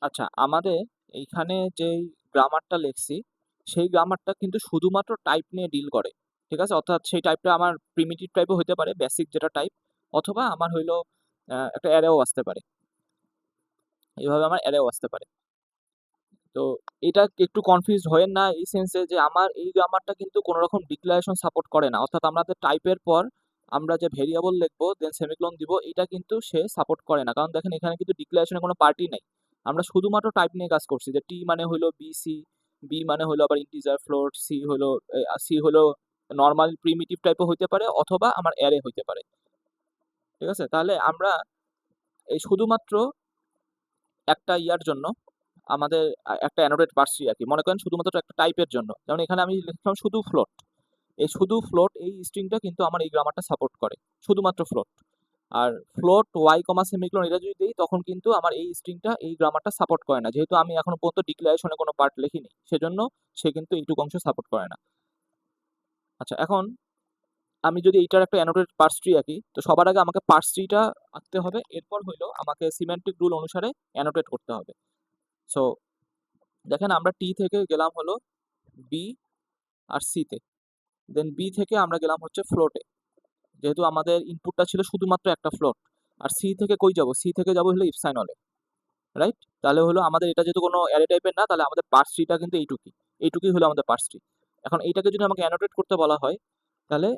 আচ্ছা, আমাদের এইখানে যেই গ্রামারটা লিখছি, সেই গ্রামারটা কিন্তু শুধুমাত্র টাইপ নিয়ে ডিল করে। ঠিক আছে? অর্থাৎ সেই টাইপটা আমার প্রিমিটিভ টাইপও হইতে পারে, বেসিক যেটা টাইপ, অথবা আমার হইলো একটা অ্যারেও আসতে পারে। এভাবে আমার অ্যারেও আসতে পারে। তো এটা একটু কনফিউজড হয়েন না এই সেন্সে যে আমার এই গ্রামারটা কিন্তু কোনো রকম ডিক্লারেশন সাপোর্ট করে না। অর্থাৎ আমাদের টাইপের পর আমরা যে ভেরিয়েবল লিখবো, দেন সেমিকোলন দিব, এটা কিন্তু সে সাপোর্ট করে না। কারণ দেখেন এখানে কিন্তু ডিক্লারেশনের কোনো পার্টই নাই। আমরা শুধুমাত্র টাইপ নিয়ে কাজ করছি যে টি মানে হইলো বিসি, বি মানে হইলো আবার ইন্টিজার ফ্লোট, সি হইলো নরমাল প্রিমিটিভ টাইপও হইতে পারে, অথবা আমার অ্যারে হইতে পারে। ঠিক আছে? তাহলে আমরা এই শুধুমাত্র একটা ইয়ার জন্য আমাদের একটা অ্যানোটেট পার্সি আরকি। মনে করেন শুধুমাত্র একটা টাইপের জন্য। যেমন এখানে আমি লিখলাম শুধু ফ্লোট। এই শুধু ফ্লোট এই স্ট্রিংটা কিন্তু আমার এই গ্রামারটা সাপোর্ট করে। শুধুমাত্র ফ্লোট। আর ফ্লোট ওয়াই কমা সেমিকোলন এটা যদি দেই তখন কিন্তু আমার এই স্ট্রিংটা এই গ্রামারটা সাপোর্ট করে না। যেহেতু আমি এখনো পর্যন্ত ডিক্লারেশনে কোনো পার্ট লিখিনি। সেজন্য সে কিন্তু এইটুকু অংশ সাপোর্ট করে না। আচ্ছা, এখন আমি যদি এইটার একটা অ্যানোটেড পার্স ট্রি আঁকি, তো সবার আগে আমাকে পার্স ট্রিটা আঁকতে হবে। এরপর হইলো আমাকে সিমেন্টিক রুল অনুসারে অ্যানোটেট করতে হবে। সো দেখেন আমরা টি থেকে গেলাম হলো বি আর সিতে, দেন বি থেকে আমরা গেলাম হচ্ছে ফ্লোটে, যেহেতু আমাদের ইনপুটটা ছিল শুধুমাত্র একটা ফ্লোট। আর সি থেকে কই যাব, সি থেকে যাব হলো ইপসাইনলে, রাইট? তাহলে হলো আমাদের এটা যেহেতু কোনো অ্যারে টাইপের না, তাহলে আমাদের পার্স ট্রিটা কিন্তু এইটুকুই হলো আমাদের পার্স ট্রি। এখন এইটাকে যদি আমাকে অ্যানোটেট করতে বলা হয়, তাহলে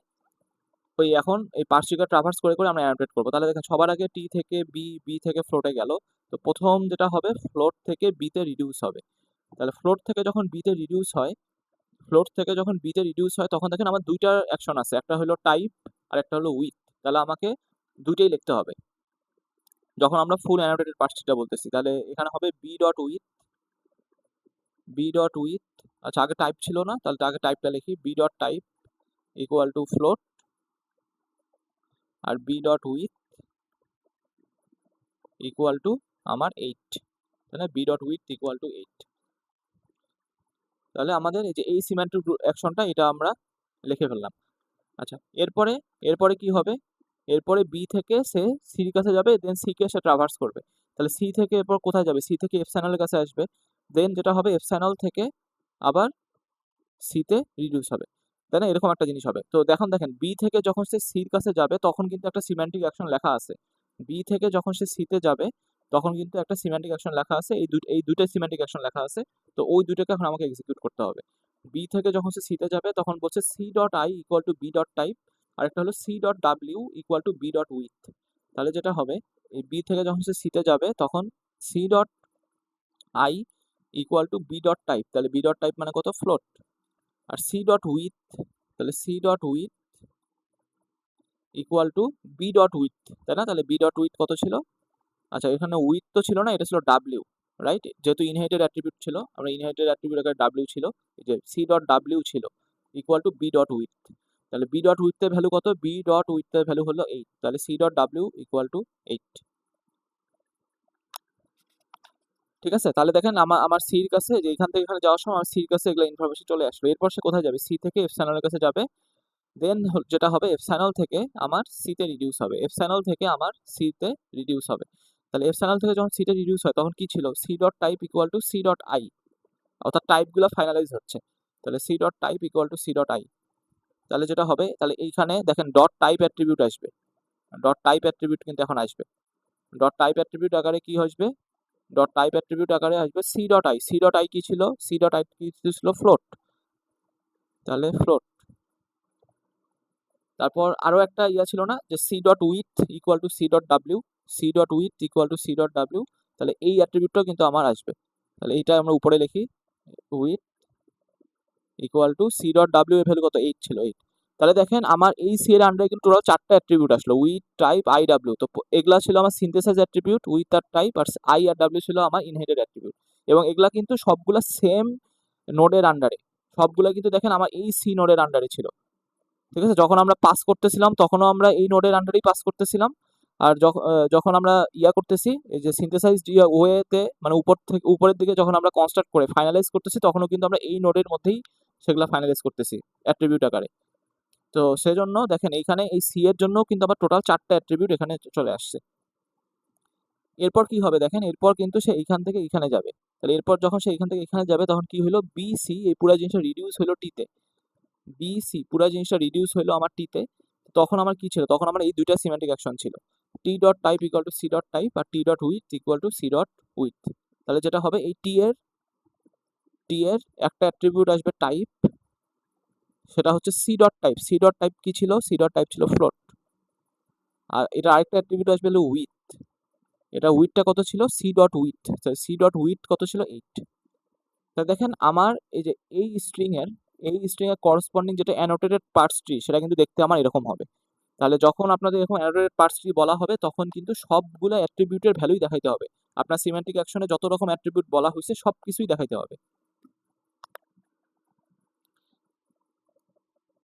এখন এই পার্স ট্রিকে ট্রাভার্স করে করে আমরা অ্যানোটেট করবো। তাহলে দেখেন সবার আগে টি থেকে বি, বি থেকে ফ্লোটে গেল। তো প্রথম যেটা হবে ফ্লোট থেকে বিতে রিডিউস হবে। তাহলে ফ্লোট থেকে যখন বিতে রিডিউস হয়, তখন দেখেন আমার দুইটা অ্যাকশন আছে, একটা হলো টাইপ আর একটা হলো উইথ। তাহলে আমাকে দুইটাই লিখতে হবে যখন আমরা ফুল অ্যানোটেটেড পার্সিটা বলতেছি। তাহলে এখানে হবে বি ডট উইথ। আচ্ছা, আগে টাইপ ছিল না, তাহলে আগে টাইপটা লিখি, B dot type equal to float, আর B dot with equal to আমার 8, তাই না? B dot with equal to 8। তাহলে আমাদের এই যে এই সিমেন্টিক অ্যাকশনটা এটা আমরা লিখে ফেললাম। আচ্ছা, এরপরে এরপরে কি হবে? এরপরে বি থেকে সে সির কাছে যাবে, দেন সি কে সে ট্রাভার্স করবে। তাহলে সি থেকে এরপর কোথায় যাবে? সি থেকে এপসাইনলের কাছে আসবে। দেন যেটা হবে এপসাইনল থেকে আবার সিতে রিডিউস হবে, তাই না? এরকম একটা জিনিস হবে। তো দেখেন বি থেকে যখন সে সির কাছে যাবে তখন কিন্তু একটা সিমেন্টিক অ্যাকশন লেখা আছে। বি থেকে যখন সে সিতে যাবে তখন কিন্তু একটা সিমেন্টিক অ্যাকশন লেখা আছে, এই দুইটা সিমেন্টিক অ্যাকশন লেখা আছে। তো ওই দুইটাকে এখন আমাকে এক্সিকিউট করতে হবে। বি থেকে যখন সে সিতে যাবে তখন বলছে C dot I equal to B dot type, আর একটা হলো C dot W equal to B dot with. তাহলে যেটা হবে এই বি থেকে যখন সে সিতে যাবে তখন C dot I equal to B dot type, তাহলে বি ডট টাইপ মানে কত? ফ্লোট। আর সি ডট উইথ, তাহলে C dot with equal to B dot with, তাই না? তাহলে বি ডট উইথ কত ছিল? আচ্ছা, এখানে উইথ তো ছিল না, এটা ছিল ডাব্লিউ, রাইট? যেহেতু ইনহেরিটেড অ্যাট্রিবিউট ছিল, আমরা ইনহেরিটেড অ্যাট্রিবিউট আকারে ডাব্লিউ ছিল, এই যে সি ডট ডাব্লিউ ছিল equal to B dot with. তাহলে বি ডট উইথের ভ্যালু কত? বি ডট উইথের ভ্যালু হলো 8, তাহলে C dot W equal to 8। ঠিক আছে? তাহলে দেখেন আমার আমার সির কাছে, যে এখান থেকে এখানে যাওয়ার সময় আমার সির কাছে এগুলো ইনফরমেশন চলে আসলো। এরপর সে কোথায় যাবে? সি থেকে এপসাইলনের কাছে যাবে। দেন যেটা হবে এপসাইনল থেকে আমার সিতে রিডিউস হবে, এপসাইনল থেকে আমার সিতে রিডিউস হবে। তাহলে এপসাইনল থেকে যখন সিতে রিডিউস হয় তখন কি ছিল? C dot type equal to C dot I, অর্থাৎ টাইপগুলো ফাইনালাইজ হচ্ছে। তাহলে C dot type equal to C dot I. তাহলে যেটা হবে, তাহলে এইখানে দেখেন ডট টাইপ অ্যাট্রিবিউট আসবে, ডট টাইপ অ্যাট্রিবিউট কিন্তু এখন আসবে। ডট টাইপ অ্যাট্রিবিউট আকারে কি আসবে? ডট টাইপ অ্যাট্রিবিউট আকারে আসবে C dot I. C dot I কি ছিল? সি ডট আই কি ছিল? ফ্লোট। তাহলে ফ্লোট। তারপর আরো একটা ইয়া ছিল না, যে C dot with equal to C dot W, C dot with equal to C dot W. তাহলে এই অ্যাট্রিবিউটটাও কিন্তু আমার আসবে। তাহলে এইটা আমরা উপরে লিখি, width equal to C dot W এর ভ্যালু কত? 8 ছিল, 8। তাহলে দেখেন আমার এই সি এর আন্ডারে কিন্তু টোটাল 4টা অ্যাট্রিবিউট আসলো, উইথ, টাইপ, আই, ডাব্লিউ। তো এগুলা ছিল আমার সিনথেসাইজ অ্যাট্রিবিউট, উইথ আর টাইপ, আর আই আর ডাব্লিউ ছিল আমার ইনহেরিটেড অ্যাট্রিবিউট। এবং এগুলা কিন্তু সবগুলা সেম নোডের আন্ডারে, সবগুলা কিন্তু দেখেন আমার এই সি নোডের আন্ডারে ছিল। ঠিক আছে? যখন আমরা পাস করতেছিলাম তখনও আমরা এই নোডের আন্ডারেই পাস করতেছিলাম। আর যখন আমরা ইয়া করতেছি, এই যে সিনথেসাইজড ওয়েতে, মানে উপরের দিকে যখন আমরা কনস্ট্রাক্ট করে ফাইনালাইজ করতেছি তখনও কিন্তু আমরা এই নোডের মধ্যেই সেগুলা ফাইনালাইজ করতেছি অ্যাট্রিবিউট আকারে। তো সেজন্য দেখেন এইখানে এই সি এর জন্য কিন্তু আবার টোটাল 4টা অ্যাট্রিবিউট এখানে চলে আসছে। এরপর কি হবে দেখেন, এরপর কিন্তু সে এইখান থেকে এইখানে যাবে। তাহলে এরপর যখন সে এখান থেকে এখানে যাবে তখন কি হলো, বি সি এই পুরো জিনিসটা রিডিউস হলো টিতে। বি সি পুরো জিনিসটা রিডিউস হলো আমার টিতে। তখন আমার কি ছিল, তখন আমার এই দুইটা সিমেন্টিক অ্যাকশন ছিল, T dot type equal to C dot type আর T dot with equal to C dot with. তাহলে যেটা হবে এই টি এর একটা অ্যাট্রিবিউট আসবে টাইপ, সেটা হচ্ছে C dot type. C dot type কি ছিল, সি ডট টাইপ ছিল ফ্লোট। আর এটা আরেকটা অ্যাট্রিবিউট আসবে হলো উইথ। এটা উইথটা কত ছিল, C dot width. C dot width কত ছিল, 8। তা দেখেন আমার এই যে এই স্ট্রিং এর করসপন্ডিং যেটা অ্যানোটেটেড পার্টস ট্রি, সেটা কিন্তু দেখতে আমার এরকম হবে। তাহলে যখন আপনাদের এরকম অ্যানোটেটেড পার্টস ট্রি বলা হবে তখন কিন্তু সবগুলো অ্যাট্রিবিউটের ভ্যালুই দেখাইতে হবে। আপনার সিমেন্টিক অ্যাকশনে যত রকম অ্যাট্রিবিউট বলা হয়েছে সব কিছুই দেখাইতে হবে।